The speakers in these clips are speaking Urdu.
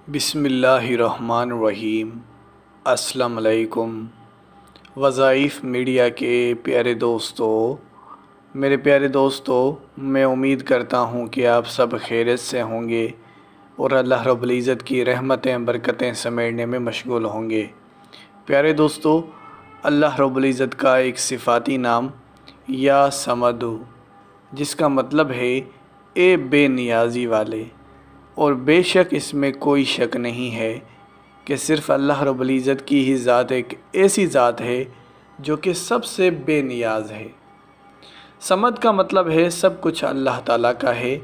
بسم اللہ الرحمن الرحیم۔ السلام علیکم۔ وظائف میڈیا کے پیارے دوستو، میرے پیارے دوستو، میں امید کرتا ہوں کہ آپ سب خیریت سے ہوں گے اور اللہ رب العزت کی رحمتیں برکتیں سمیٹنے میں مشغول ہوں گے۔ پیارے دوستو، اللہ رب العزت کا ایک صفاتی نام یا سمدو، جس کا مطلب ہے اے بے نیازی والے، اور بے شک اس میں کوئی شک نہیں ہے کہ صرف اللہ رب العزت کی ہی ذات ایک ایسی ذات ہے جو کہ سب سے بے نیاز ہے۔ سمد کا مطلب ہے سب کچھ اللہ تعالیٰ کا ہے،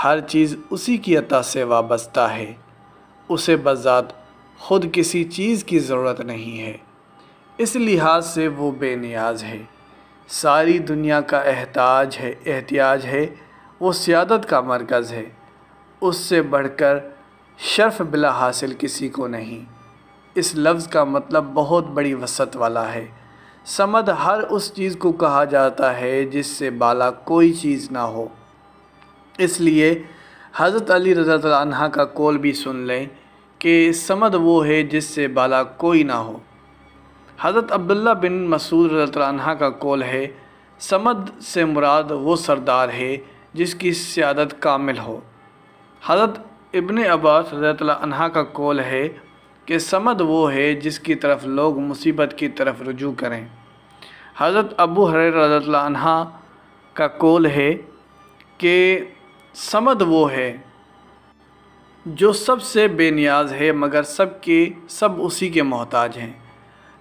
ہر چیز اسی کی عطا سے وابستہ ہے، اسے بذات خود کسی چیز کی ضرورت نہیں ہے، اس لحاظ سے وہ بے نیاز ہے۔ ساری دنیا کا احتیاج ہے، وہ سیادت کا مرکز ہے، اس سے بڑھ کر شرف بلا حاصل کسی کو نہیں۔ اس لفظ کا مطلب بہت بڑی وسعت والا ہے۔ سمد ہر اس چیز کو کہا جاتا ہے جس سے بالا کوئی چیز نہ ہو۔ اس لیے حضرت علی رضی اللہ عنہ کا قول بھی سن لیں کہ سمد وہ ہے جس سے بالا کوئی نہ ہو۔ حضرت عبداللہ بن مسعود رضی اللہ عنہ کا قول ہے، سمد سے مراد وہ سردار ہے جس کی سیادت کامل ہو۔ حضرت ابن عباس رضی اللہ عنہ کا قول ہے کہ سمد وہ ہے جس کی طرف لوگ مصیبت کی طرف رجوع کریں۔ حضرت ابو ہریرہ رضی اللہ عنہ کا قول ہے کہ سمد وہ ہے جو سب سے بے نیاز ہے مگر سب اسی کے محتاج ہیں۔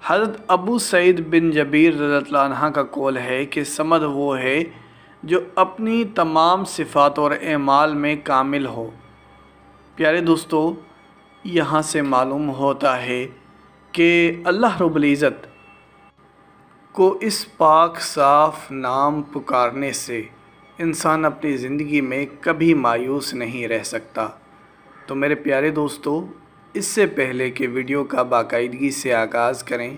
حضرت ابو سعید بن جبیر رضی اللہ عنہ کا قول ہے کہ سمد وہ ہے جو اپنی تمام صفات اور اعمال میں کامل ہو۔ پیارے دوستو، یہاں سے معلوم ہوتا ہے کہ اللہ رب العزت کو اس پاک صاف نام پکارنے سے انسان اپنی زندگی میں کبھی مایوس نہیں رہ سکتا۔ تو میرے پیارے دوستو، اس سے پہلے کہ ویڈیو کا باقاعدگی سے آغاز کریں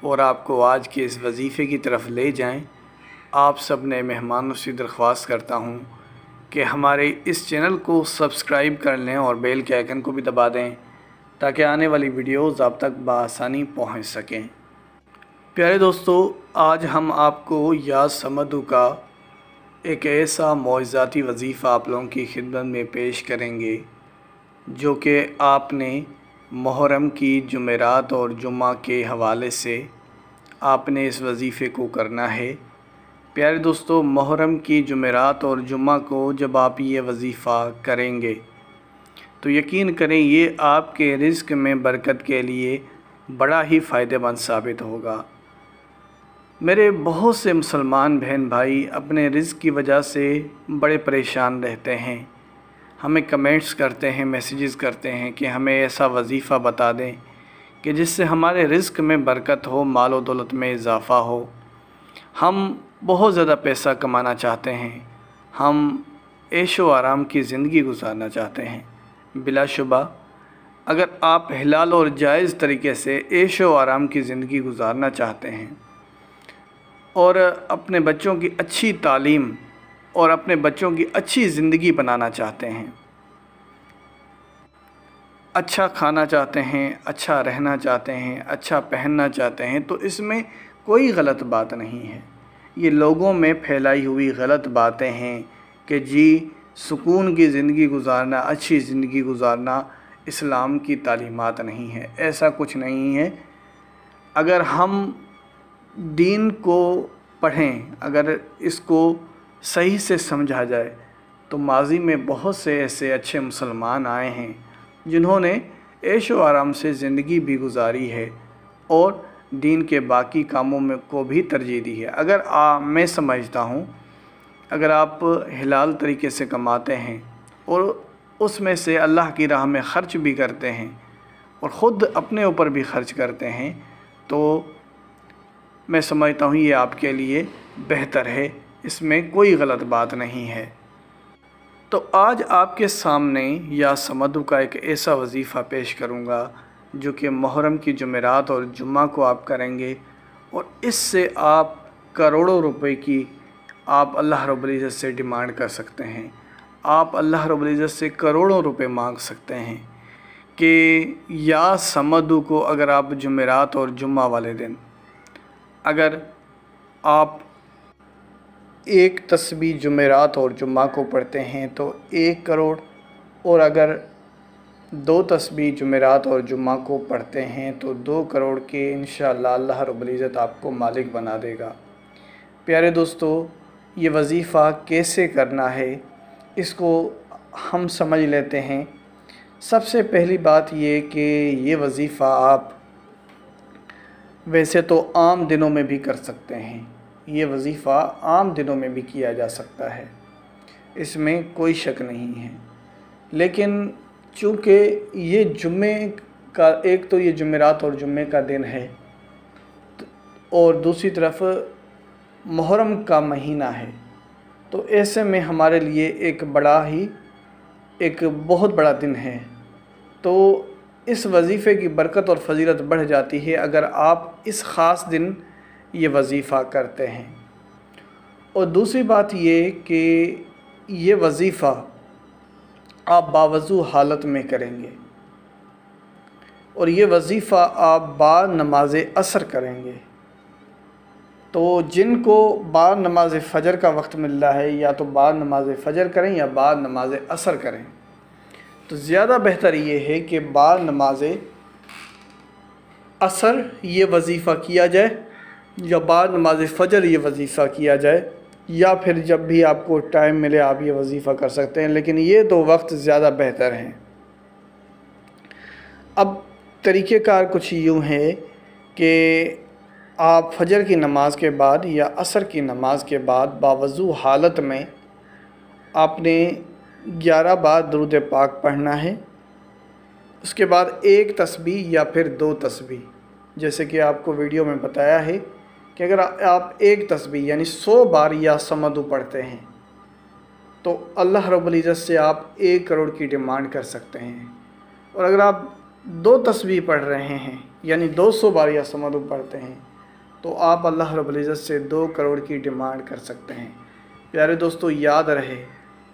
اور آپ کو آج کے اس وظیفے کی طرف لے جائیں، آپ سب نے مہمانوں سے درخواست کرتا ہوں کہ ہمارے اس چینل کو سبسکرائب کر لیں اور بیل کے آئیکن کو بھی دبا دیں تاکہ آنے والی ویڈیوز آپ تک بآسانی پہنچ سکیں۔ پیارے دوستو، آج ہم آپ کو یا سمدو کا ایک ایسا معجزاتی وظیفہ آپ لوگوں کی خدمت میں پیش کریں گے جو کہ آپ نے محرم کی جمعرات اور جمعہ کے حوالے سے آپ نے اس وظیفے کو کرنا ہے۔ پیارے دوستو، محرم کی جمعرات اور جمعہ کو جب آپ یہ وظیفہ کریں گے تو یقین کریں یہ آپ کے رزق میں برکت کے لیے بڑا ہی فائدہ مند ثابت ہوگا۔ میرے بہت سے مسلمان بہن بھائی اپنے رزق کی وجہ سے بڑے پریشان رہتے ہیں، ہمیں کمنٹس کرتے ہیں، میسیجز کرتے ہیں کہ ہمیں ایسا وظیفہ بتا دیں کہ جس سے ہمارے رزق میں برکت ہو، مال و دولت میں اضافہ ہو۔ ہم بہت زیادہ پیسہ کمانا چاہتے ہیں، ہم عیش و آرام کی زندگی گزارنا چاہتے ہیں۔ بلا شبہ اگر آپ حلال اور جائز طریقے سے عیش و آرام کی زندگی گزارنا چاہتے ہیں اور اپنے بچوں کی اچھی تعلیم اور اپنے بچوں کی اچھی زندگی بنانا چاہتے ہیں، اچھا کھانا چاہتے ہیں، اچھا رہنا چاہتے ہیں، اچھا پہننا چاہتے ہیں، تو اس میں کوئی غلط بات نہیں ہے۔ یہ لوگوں میں پھیلائی ہوئی غلط باتیں ہیں کہ جی سکون کی زندگی گزارنا، اچھی زندگی گزارنا اسلام کی تعلیمات نہیں ہے، ایسا کچھ نہیں ہے۔ اگر ہم دین کو پڑھیں، اگر اس کو صحیح سے سمجھا جائے تو ماضی میں بہت سے ایسے اچھے مسلمان آئے ہیں جنہوں نے عیش و آرام سے زندگی بھی گزاری ہے اور دین کے باقی کاموں میں کو بھی ترجیح دی ہے۔ اگر میں سمجھتا ہوں اگر آپ حلال طریقے سے کماتے ہیں اور اس میں سے اللہ کی راہ میں خرچ بھی کرتے ہیں اور خود اپنے اوپر بھی خرچ کرتے ہیں تو میں سمجھتا ہوں یہ آپ کے لیے بہتر ہے، اس میں کوئی غلط بات نہیں ہے۔ تو آج آپ کے سامنے یا سمدو کا ایک ایسا وظیفہ پیش کروں گا جو کہ محرم کی جمعرات اور جمعہ کو آپ کریں گے، اور اس سے آپ کروڑوں روپے کی آپ اللہ رب العزت سے ڈیمانڈ کر سکتے ہیں، آپ اللہ رب العزت سے کروڑوں روپے مانگ سکتے ہیں کہ یا سمدو کو اگر آپ جمعرات اور جمعہ والے دن اگر آپ ایک تسبیح جمعرات اور جمعہ کو پڑھتے ہیں تو 1 کروڑ، اور اگر 2 تسبیح جمعرات اور جمعہ کو پڑھتے ہیں تو 2 کروڑ کے انشاءاللہ اللہ رب العزت آپ کو مالک بنا دے گا۔ پیارے دوستو، یہ وظیفہ کیسے کرنا ہے اس کو ہم سمجھ لیتے ہیں۔ سب سے پہلی بات یہ کہ یہ وظیفہ آپ ویسے تو عام دنوں میں بھی کر سکتے ہیں، یہ وظیفہ عام دنوں میں بھی کیا جا سکتا ہے، اس میں کوئی شک نہیں ہے، لیکن چونکہ یہ جمعے کا ایک تو یہ جمعرات اور جمعے کا دن ہے اور دوسری طرف محرم کا مہینہ ہے، تو ایسے میں ہمارے لیے ایک بہت بڑا دن ہے، تو اس وظیفے کی برکت اور فضیلت بڑھ جاتی ہے اگر آپ اس خاص دن یہ وظیفہ کرتے ہیں۔ اور دوسری بات یہ کہ یہ وظیفہ آپ باوضو حالت میں کریں گے، اور یہ وظیفہ آپ بعد نماز عصر کریں گے۔ تو جن کو بعد نماز فجر کا وقت مل رہا ہے یا تو بعد نماز فجر کریں یا بعد نماز عصر کریں، تو زیادہ بہتر یہ ہے کہ بعد نماز عصر یہ وظیفہ کیا جائے یا بعد نماز فجر یہ وظیفہ کیا جائے، یا پھر جب بھی آپ کو ٹائم ملے آپ یہ وظیفہ کر سکتے ہیں، لیکن یہ 2 وقت زیادہ بہتر ہیں۔ اب طریقہ کار کچھ یوں ہے کہ آپ فجر کی نماز کے بعد یا عصر کی نماز کے بعد باوضو حالت میں آپ نے 11 بار درود پاک پڑھنا ہے، اس کے بعد 1 تسبیح یا پھر 2 تسبیح، جیسے کہ آپ کو ویڈیو میں بتایا ہے کہ اگر آپ 1 تسبیح یعنی 100 بار یا سمدو پڑھتے ہیں تو اللہ رب العزت سے آپ 1 کروڑ کی ڈیمانڈ کر سکتے ہیں، اور اگر آپ 2 تسبیح پڑھ رہے ہیں یعنی 200 بار یا سمدو پڑھتے ہیں تو آپ اللہ رب العزت سے 2 کروڑ کی ڈیمانڈ کر سکتے ہیں۔ پیارے دوستو، یاد رہے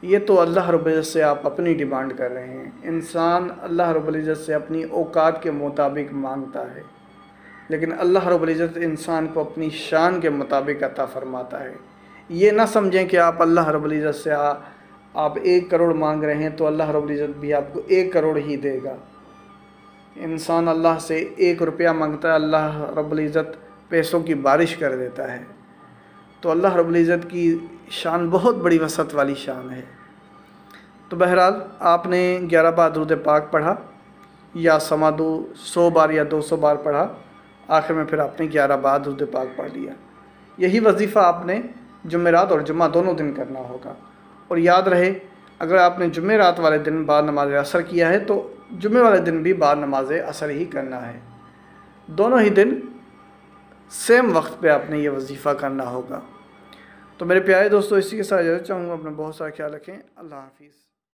یہ تو اللہ رب العزت سے آپ اپنی ڈیمانڈ کر رہے ہیں۔ انسان اللہ رب العزت سے اپنی اوقات کے مطابق مانگتا ہے، لیکن اللہ رب العزت انسان کو اپنی شان کے مطابق عطا فرماتا ہے۔ یہ نہ سمجھیں کہ آپ اللہ رب العزت سے آپ 1 کروڑ مانگ رہے ہیں تو اللہ رب العزت بھی آپ کو 1 کروڑ ہی دے گا۔ انسان اللہ سے 1 روپیہ مانگتا ہے، اللہ رب العزت پیسوں کی بارش کر دیتا ہے۔ تو اللہ رب العزت کی شان بہت بڑی وسعت والی شان ہے۔ تو بہرحال آپ نے 11 بار درود پاک پڑھا یا سمادو 100 بار یا 200 بار پڑھا، آخر میں پھر آپ نے 11 بار درود پاک پڑھ لیا۔ یہی وظیفہ آپ نے جمعرات اور جمعہ دونوں دن کرنا ہوگا، اور یاد رہے اگر آپ نے جمعرات والے دن بعد نماز عصر کیا ہے تو جمعے والے دن بھی بعد نماز عصر ہی کرنا ہے، دونوں ہی دن سیم وقت پہ آپ نے یہ وظیفہ کرنا ہوگا۔ تو میرے پیارے دوستو، اسی کے ساتھ اجازت چاہوں گا، اپنا بہت سارا خیال رکھیں۔ اللہ حافظ۔